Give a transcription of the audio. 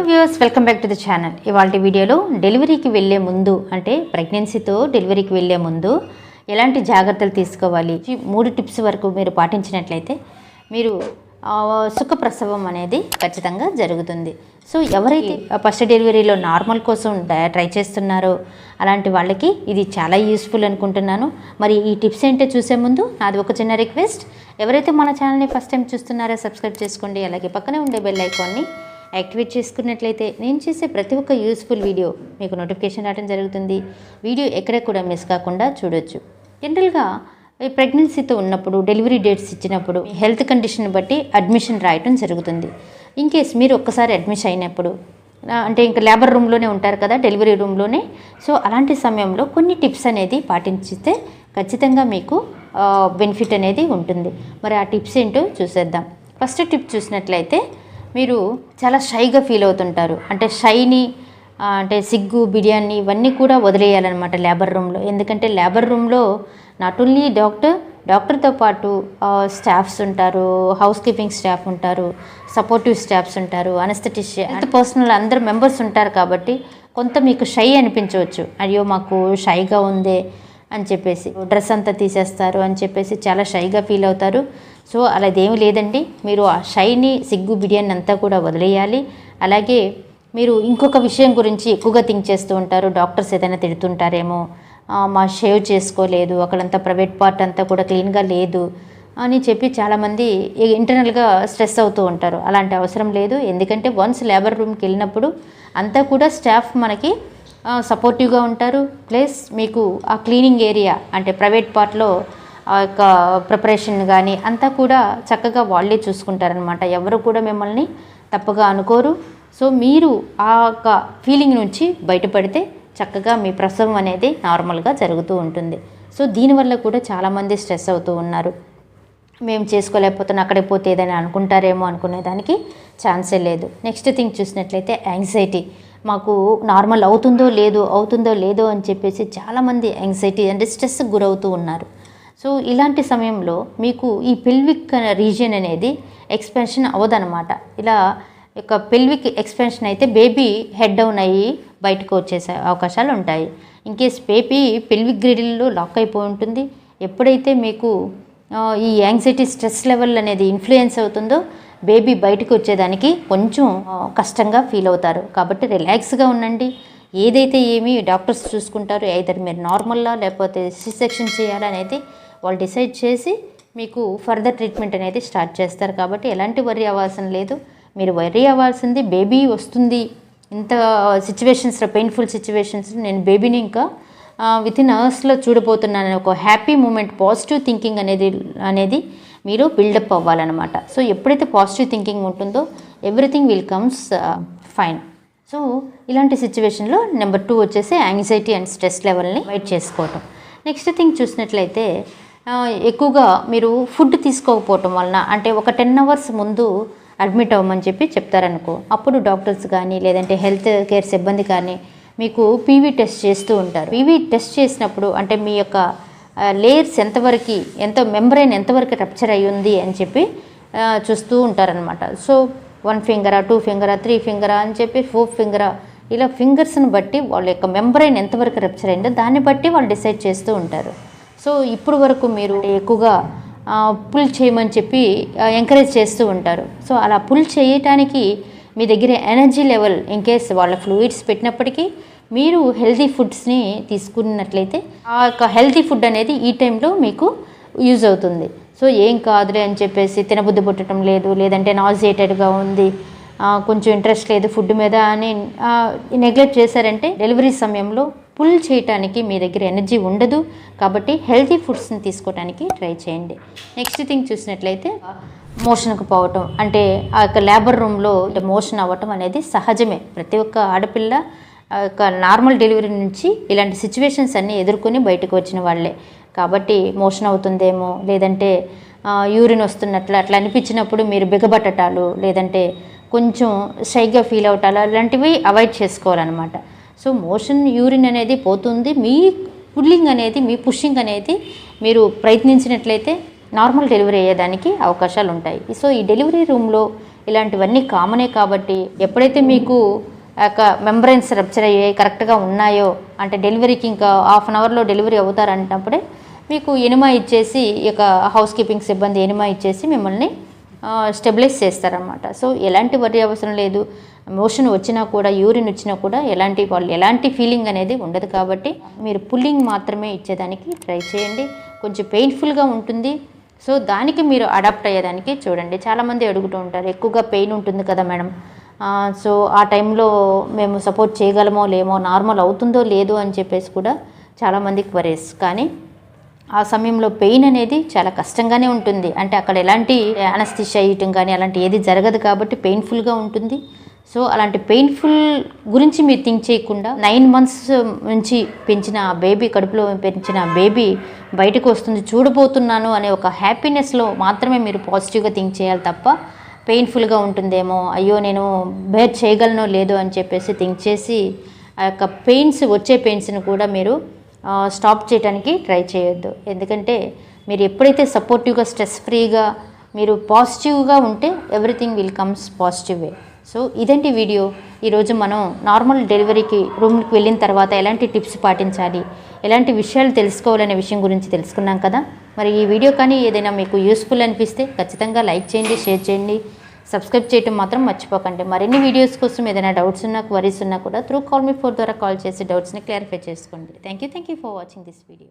Viewers, welcome back to the channel. ఇవాళ వీడియోలో డెలివరీకి వెళ్ళే ముందు అంటే ప్రెగ్నెన్సీతో డెలివరీకి వెళ్ళే ముందు ఎలాంటి జాగ్రత్తలు తీసుకోవాలి, 3 టిప్స్ వరకు మీరు పాటించినట్లయితే మీరు సుఖప్రసవం అనేది ఖచ్చితంగా జరుగుతుంది. సో ఎవరైతే ఫస్ట్ డెలివరీలో నార్మల్ కోసం ట్రై చేస్తున్నారో అలాంటి వాళ్ళకి ఇది చాలా యూస్ఫుల్ అనుకుంటున్నాను. మరి ఈ టిప్స్ ఏంటో చూసే ముందు నాది ఒక చిన్న రిక్వెస్ట్, ఎవరైతే మన ఛానల్ని ఫస్ట్ టైం చూస్తున్నారో సబ్స్క్రైబ్ చేసుకోండి. అలాగే పక్కనే ఉండే బెల్ ఐకాన్ని యాక్టివేట్ చేసుకున్నట్లయితే నేను చేసే ప్రతి ఒక్క యూస్ఫుల్ వీడియో మీకు నోటిఫికేషన్ రావడం జరుగుతుంది. వీడియో ఎక్కడ కూడా మిస్ కాకుండా చూడొచ్చు. జనరల్గా ఈ ప్రెగ్నెన్సీతో ఉన్నప్పుడు డెలివరీ డేట్స్ ఇచ్చినప్పుడు హెల్త్ కండిషన్ బట్టి అడ్మిషన్ రాయటం జరుగుతుంది. ఇన్ కేస్ మీరు ఒక్కసారి అడ్మిషన్ అయినప్పుడు అంటే ఇంకా లేబర్ రూమ్లోనే ఉంటారు కదా, డెలివరీ రూమ్లోనే. సో అలాంటి సమయంలో కొన్ని టిప్స్ అనేది పాటించితే ఖచ్చితంగా మీకు బెనిఫిట్ అనేది ఉంటుంది. మరి ఆ టిప్స్ ఏంటో చూసేద్దాం. ఫస్ట్ టిప్ చూసినట్లయితే మీరు చాలా షైగా ఫీల్ అవుతుంటారు. అంటే షైని అంటే సిగ్గు, బిర్యానీ ఇవన్నీ కూడా వదిలేయాలన్నమాట లేబర్ రూమ్లో. ఎందుకంటే లేబర్ రూమ్లో నాట్ ఓన్లీ డాక్టర్తో పాటు స్టాఫ్స్ ఉంటారు, హౌస్ కీపింగ్ స్టాఫ్ ఉంటారు, సపోర్టివ్ స్టాఫ్స్ ఉంటారు, అనస్థెటిషియా, హెల్త్ పర్సనల్ అందరు మెంబర్స్ ఉంటారు. కాబట్టి కొంత మీకు షై అనిపించవచ్చు, అయ్యో మాకు షైగా ఉందే అని చెప్పేసి డ్రెస్ అంతా తీసేస్తారు అని చెప్పేసి చాలా షైగా ఫీల్ అవుతారు. సో అలాదేమీ లేదండి, మీరు ఆ షైని, సిగ్గు, బిర్యానీ అంతా కూడా వదిలేయాలి. అలాగే మీరు ఇంకొక విషయం గురించి ఎక్కువగా థింక్ చేస్తూ ఉంటారు. డాక్టర్స్ ఏదైనా తిడుతుంటారేమో, మా షేవ్ చేసుకోలేదు, అక్కడంతా ప్రైవేట్ పార్ట్ అంతా కూడా క్లీన్గా లేదు అని చెప్పి చాలామంది ఇంటర్నల్గా స్ట్రెస్ అవుతూ ఉంటారు. అలాంటి అవసరం లేదు. ఎందుకంటే వన్స్ లేబర్ రూమ్కి వెళ్ళినప్పుడు అంతా కూడా స్టాఫ్ మనకి సపోర్టివ్గా ఉంటారు. ప్లస్ మీకు ఆ క్లీనింగ్ ఏరియా అంటే ప్రైవేట్ పార్ట్లో ఆ యొక్క ప్రిపరేషన్ కానీ అంతా కూడా చక్కగా వాళ్ళే చూసుకుంటారనమాట. ఎవరు కూడా మిమ్మల్ని తప్పుగా అనుకోరు. సో మీరు ఆ యొక్క ఫీలింగ్ నుంచి బయటపడితే చక్కగా మీ ప్రసవం అనేది నార్మల్గా జరుగుతూ ఉంటుంది. సో దీనివల్ల కూడా చాలామంది స్ట్రెస్ అవుతూ ఉన్నారు. మేము చేసుకోలేకపోతున్నాం, అక్కడికి పోతే ఏదైనా అనుకుంటారేమో అనుకునేదానికి ఛాన్సే లేదు. నెక్స్ట్ థింగ్ చూసినట్లయితే యాంగ్జైటీ. మాకు నార్మల్ అవుతుందో లేదో అని చెప్పేసి చాలామంది యాంగ్జైటీ అంటే స్ట్రెస్కి గురవుతూ ఉన్నారు. సో ఇలాంటి సమయంలో మీకు ఈ పెల్విక్ రీజియన్ అనేది ఎక్స్పెన్షన్ అవ్వదన్నమాట. ఇలా యొక్క పెల్విక్ ఎక్స్పెన్షన్ అయితే బేబీ హెడ్ డౌన్ అయ్యి బయటకు వచ్చేసే అవకాశాలు ఉంటాయి. ఇన్కేస్ బేబీ పెల్విక్ గ్రిడిల్లో లాక్ అయిపోయి ఉంటుంది. ఎప్పుడైతే మీకు ఈ యాంగ్జైటీ స్ట్రెస్ లెవెల్ అనేది ఇన్ఫ్లుయెన్స్ అవుతుందో బేబీ బయటకు వచ్చేదానికి కొంచెం కష్టంగా ఫీల్ అవుతారు. కాబట్టి రిలాక్స్గా ఉండండి. ఏదైతే ఏమి డాక్టర్స్ చూసుకుంటారు, ఐదర్ మీరు నార్మల్లా లేకపోతే సి సెక్షన్ చేయాలనేది వాళ్ళు డిసైడ్ చేసి మీకు ఫర్దర్ ట్రీట్మెంట్ అనేది స్టార్ట్ చేస్తారు. కాబట్టి ఎలాంటి వర్రీ అవ్వాల్సిన లేదు. మీరు వర్రీ అవ్వాల్సింది బేబీ వస్తుంది, ఇంత సిచ్యువేషన్స్లో పెయిన్ఫుల్ సిచ్యువేషన్స్ నేను బేబీని ఇంకా విత్ ఇన్ అవర్స్లో చూడబోతున్నాను ఒక హ్యాపీ మూమెంట్, పాజిటివ్ థింకింగ్ అనేది మీరు బిల్డప్ అవ్వాలన్నమాట. సో ఎప్పుడైతే పాజిటివ్ థింకింగ్ ఉంటుందో everything will comes fine. So ఇలాంటి సిచ్యువేషన్లో నెంబర్ 2 వచ్చేసి యాంగ్జైటీ అండ్ స్ట్రెస్ లెవెల్ని అవాయిడ్ చేసుకోవటం. నెక్స్ట్ థింగ్ చూసినట్లయితే ఎక్కువగా మీరు ఫుడ్ తీసుకోకపోవటం వలన, అంటే ఒక 10 అవర్స్ ముందు అడ్మిట్ అవ్వమని చెప్తారనుకో, అప్పుడు డాక్టర్స్ కానీ లేదంటే హెల్త్ కేర్ సిబ్బంది కానీ మీకు పీవీ టెస్ట్ చేస్తూ ఉంటారు. పీవీ టెస్ట్ చేసినప్పుడు అంటే మీ యొక్క లేయర్స్ మెంబ్రెయిన్ ఎంతవరకు రప్చర్ అయ్యింది అని చెప్పి చూస్తూ ఉంటారనమాట. సో 1 ఫింగరా, 2 ఫింగరా, 3 ఫింగరా అని చెప్పి 4 ఫింగరా, ఇలా ఫింగర్స్ని బట్టి వాళ్ళ యొక్క మెంబ్రెయిన్ ఎంతవరకు రప్చర్ అయిందో దాన్ని బట్టి వాళ్ళు డిసైడ్ చేస్తూ ఉంటారు. సో ఇప్పుడు వరకు మీరు ఎక్కువగా పుల్ చేయమని చెప్పి ఎంకరేజ్ చేస్తూ ఉంటారు. సో అలా పుల్ చేయటానికి మీ దగ్గర ఎనర్జీ లెవెల్ ఇన్కేస్ వాళ్ళ ఫ్లూయిడ్స్ పెట్టినప్పటికీ మీరు హెల్తీ ఫుడ్స్ని తీసుకున్నట్లయితే ఆ యొక్క హెల్తీ ఫుడ్ అనేది ఈ టైంలో మీకు యూజ్ అవుతుంది. సో ఏం కాదులే అని చెప్పేసి తినబుద్ధి పుట్టడం లేదు, లేదంటే నాజియేటెడ్గా ఉంది, కొంచెం ఇంట్రెస్ట్ లేదు ఫుడ్ మీద అని నెగ్లెక్ట్ చేశారంటే డెలివరీ సమయంలో పుల్ చేయటానికి మీ దగ్గర ఎనర్జీ ఉండదు. కాబట్టి హెల్తీ ఫుడ్స్ని తీసుకోవడానికి ట్రై చేయండి. నెక్స్ట్ థింగ్ చూసినట్లయితే మోషన్కి పోవటం, అంటే ఆ యొక్క లేబర్ రూమ్లో మోషన్ అవ్వటం అనేది సహజమే. ప్రతి ఒక్క ఆడపిల్ల యొక్క నార్మల్ డెలివరీ నుంచి ఇలాంటి సిచ్యువేషన్స్ అన్నీ ఎదుర్కొని బయటకు వచ్చిన వాళ్ళే. కాబట్టి మోషన్ అవుతుందేమో, లేదంటే యూరిన్ వస్తున్నట్లు అట్లా అనిపించినప్పుడు మీరు బిగబట్టటాలు, లేదంటే కొంచెం షైగా ఫీల్ అవటాలు అలాంటివి అవాయిడ్ చేసుకోవాలన్నమాట. సో మోషన్, యూరిన్ అనేది పోతుంది. మీ పుషింగ్ అనేది మీరు ప్రయత్నించినట్లయితే నార్మల్ డెలివరీ అయ్యేదానికి అవకాశాలు ఉంటాయి. సో ఈ డెలివరీ రూమ్లో ఇలాంటివన్నీ కామనే. కాబట్టి ఎప్పుడైతే మీకు మెంబ్రెయిన్స్ రప్చర్ అయ్యాయి కరెక్ట్గా ఉన్నాయో, అంటే డెలివరీకి ఇంకా హాఫ్ అన్ అవర్లో డెలివరీ అవుతారంటప్పుడే మీకు ఎనిమా ఇచ్చేసి, ఇక హౌస్ కీపింగ్ సిబ్బంది ఎనిమా ఇచ్చేసి మిమ్మల్ని స్టెబిలైజ్ చేస్తారనమాట. సో ఎలాంటి వరి అవసరం లేదు. మోషన్ వచ్చినా కూడా, యూరిన్ వచ్చినా కూడా ఎలాంటి ఫీలింగ్ అనేది ఉండదు. కాబట్టి మీరు పుల్లింగ్ మాత్రమే ఇచ్చేదానికి ట్రై చేయండి. కొంచెం పెయిన్ఫుల్గా ఉంటుంది. సో దానికి మీరు అడాప్ట్ అయ్యేదానికి చూడండి. చాలామంది అడుగుతూ ఉంటారు, ఎక్కువగా పెయిన్ ఉంటుంది కదా మేడం, సో ఆ టైంలో మేము సపోర్ట్ చేయగలమో లేమో, నార్మల్ అవుతుందో లేదో అని చెప్పేసి కూడా చాలామందికి వరేస్. కానీ ఆ సమయంలో పెయిన్ అనేది చాలా కష్టంగానే ఉంటుంది. అంటే అక్కడ ఎలాంటి అనస్థిషియా ఇయటం కానీ అలాంటి ఏది జరగదు కాబట్టి పెయిన్ఫుల్గా ఉంటుంది. సో అలాంటి పెయిన్ఫుల్ గురించి మీరు థింక్ చేయకుండా 9 months నుంచి పెంచిన బేబీ, కడుపులో పెంచిన బేబీ బయటకు వస్తుంది, చూడబోతున్నాను అనే ఒక హ్యాపీనెస్లో మాత్రమే మీరు పాజిటివ్గా థింక్ చేయాలి తప్ప పెయిన్ఫుల్గా ఉంటుందేమో, అయ్యో నేను బేర్ చేయగలనో లేదో అని చెప్పేసి థింక్ చేసి ఆ యొక్క వచ్చే పెయిన్స్ని కూడా మీరు స్టాప్ చేయడానికి ట్రై చేయొద్దు. ఎందుకంటే మీరు ఎప్పుడైతే సపోర్టివ్గా, స్ట్రెస్ ఫ్రీగా, మీరు పాజిటివ్గా ఉంటే everything will comes positive way. So ఇదండి వీడియో. ఈరోజు మనం నార్మల్ డెలివరీకి రూమ్కి వెళ్ళిన తర్వాత ఎలాంటి టిప్స్ పాటించాలి, ఎలాంటి విషయాలు తెలుసుకోవాలనే విషయం గురించి తెలుసుకున్నాం కదా. మరి ఈ వీడియో కానీ ఏదైనా మీకు యూస్ఫుల్ అనిపిస్తే ఖచ్చితంగా లైక్ చేయండి, షేర్ చేయండి, సబ్స్క్రైబ్ చేయడం మాత్రం మర్చిపోకండి. మరిన్ని వీడియోస్ కోసం ఏదైనా డౌట్స్ ఉన్నా, క్వరీస్ ఉన్నా కూడా త్రూ కాల్ మీ 4 ద్వారా కాల్ చేసి డౌట్స్ని క్లారిఫై చేసుకోండి. Thank you for watching this video.